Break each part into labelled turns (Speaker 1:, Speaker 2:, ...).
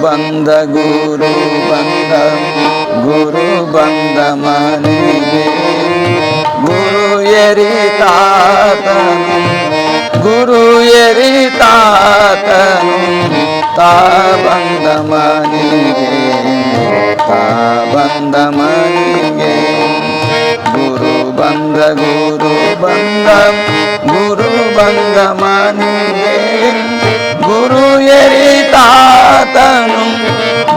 Speaker 1: ಬಂದ ಗುರು ಬಂದ ಗುರು ಬಂದ ಮನೆಗೆ ಗುರು ಎರಿತಾತನು ಗುರು ಎರಿತಾತನು ತಾ ಬಂದ ಮನೆಗೆ ತಾ ಬಂದ ಮನೆಗೆ ಗುರು ಬಂದ ಗುರು ಬಂದ ಮನೆಗೆ ಗುರು ಎರಿತಾತನು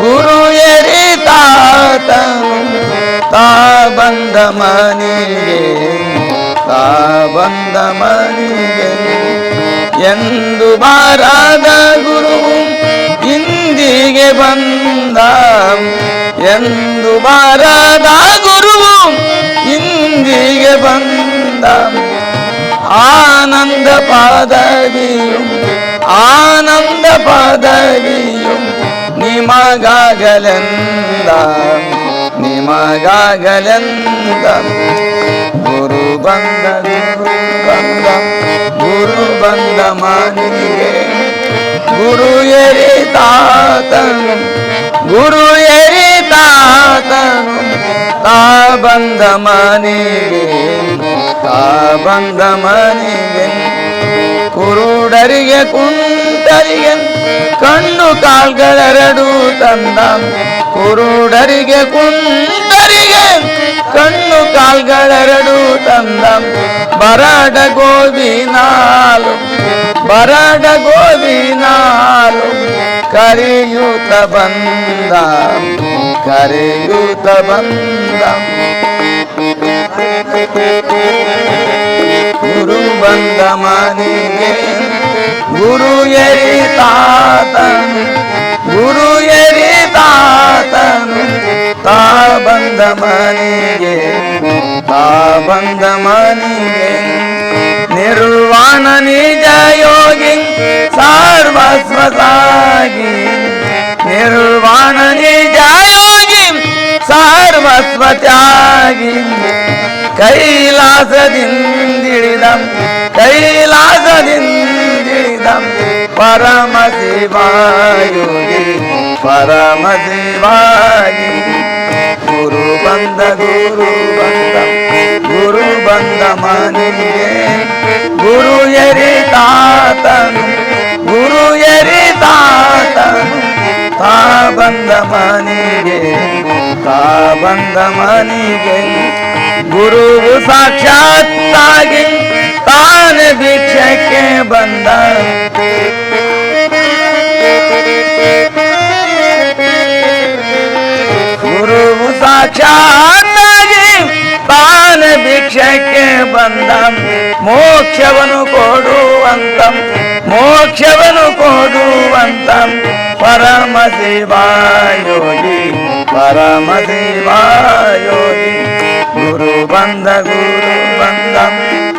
Speaker 1: ಗುರು ಎರಿತಾತನು ತಾ ಬಂದ ಮನೆಗೆ ತಾ ಬಂದ ಮನೆಗೆ ಎಂದು ಬಾರದ ಗುರುವು ಇಂದಿಗೆ ಬಂದ ಎಂದು ಬಾರದ ಗುರುವು ಇಂದಿಗೆ ಬಂದ ಆನಂದ ಪದವಿಯು ಆನಂದ ಪದವಿಯು ನಿಮಗಾಗಲೆಂದ ನಿಮಗಾಗಲೆಂದ ಗುರು ಬಂದ ಗುರು ಬಂದ ಮನೆಗೆ ಗುರು ಎರಿತಾತನು ಗುರು ಎರಿತಾತನು ತಾ ಬಂದ ಮನೆಗೆ ತಾ ಬಂದ ಮನೆಗೆ ಕುರುಡರಿಗೆ ಕುಂಟರಿಗೆ ಕಣ್ಣು ಕಾಲ್ಗಳೆರಡು ತಂದ ಕುರುಡರಿಗೆ ಕುಂಟರಿಗೆ ಕಣ್ಣು ಕಾಲ್ಗಳೆರಡು ತಂದ ಬರಾಡ ಗೋವಿನಾಲು ಬರಾಡ ಗೋವಿನಾಲು ಕರೆಯುತ್ತ ಬಂದ ಕರೆಯುತ್ತ ಬಂದ ಗುರು ಬಂದ ಮನೆಗೆ ಗುರು ಎರಿತಾತನು ಗುರು ಎರಿತಾತನು ತಾ ಬಂದ ಮನೆಗೆ ತಾ ಬಂದ ಮನೆಗೆ ನಿರ್ವಾಣ ನಿಜ ಯೋಗಿ ಸರ್ವಸ್ವತಾಗಿ ನಿರ್ವಾಣ ನಿಜ ಯೋಗಿ ಸರ್ವಸ್ವತ್ಯಾಗಿ ಕೈಲಾಸದಿಂದಿಳಿದ ಕೈಲಾಸದಿಂದಿಳಿದ ಪರಮ ಶಿವಾಯೋಗಿ ಪರಮ ಶಿವಾಗಿ ಗುರು ಬಂದ ಗುರು ಬಂದ ಮನೆಗೆ ಗುರು ಎರಿತಾತನು ಗುರು ಎರಿತಾತನು ತಾ ಬಂದ ಮನೆಗೆ ತಾ ಬಂದ ಮನೆಗೆ ಗುರುವು ಸಾಕ್ಷಾತ್ತಾಗಿ ತಾನೆ ಭಿಕ್ಷಕ್ಕೆ ಬಂದ ಗುರುವು ಸಾಕ್ಷಾತ್ತಾಗಿ ತಾನೆ ಭಿಕ್ಷಕ್ಕೆ ಬಂದ ಮೋಕ್ಷವನ್ನು ಕೊಡುವಂತ ಮೋಕ್ಷವನ್ನು ಕೊಡುವಂತ ಪರಮ ಶಿವಾಯೋಗಿ ಪರಮ ಶಿವಾಯೋಗಿ ಗುರು ಬಂದ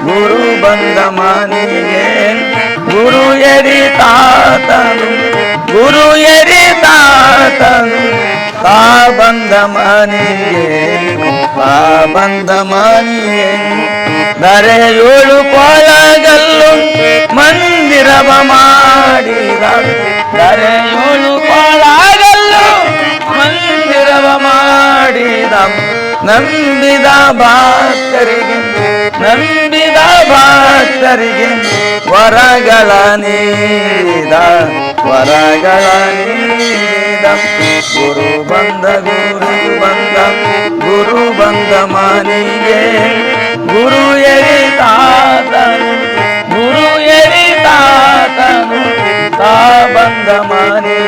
Speaker 1: ಗುರು ಬಂದ ಮನೆಗೆ ಗುರು ಎರಿತಾತನು ಗುರು ಎರಿತಾತನು ತಾ ಬಂದ ಮನೆಗೆ ತಾ ಬಂದ ಮನೆಗೆ ಧರೆಯೋಳು ಕೊಳಗಲ್ಲು ಮಂದಿರವ ಮಾಡಿದ ಧರೆಯೋಳು ಕೊಳಗಲ್ಲು ಮಂದಿರವ ಮಾಡಿದ ನಂಬಿದ ಭಕ್ತರಿಗೆ ವರಗಳ ನೀಡಿದ ಗುರು ಬಂದ ಮನೆಗೆ ಗುರು ಎರಿತಾತನು ತಾ ಬಂದ ಮನೆಗೆ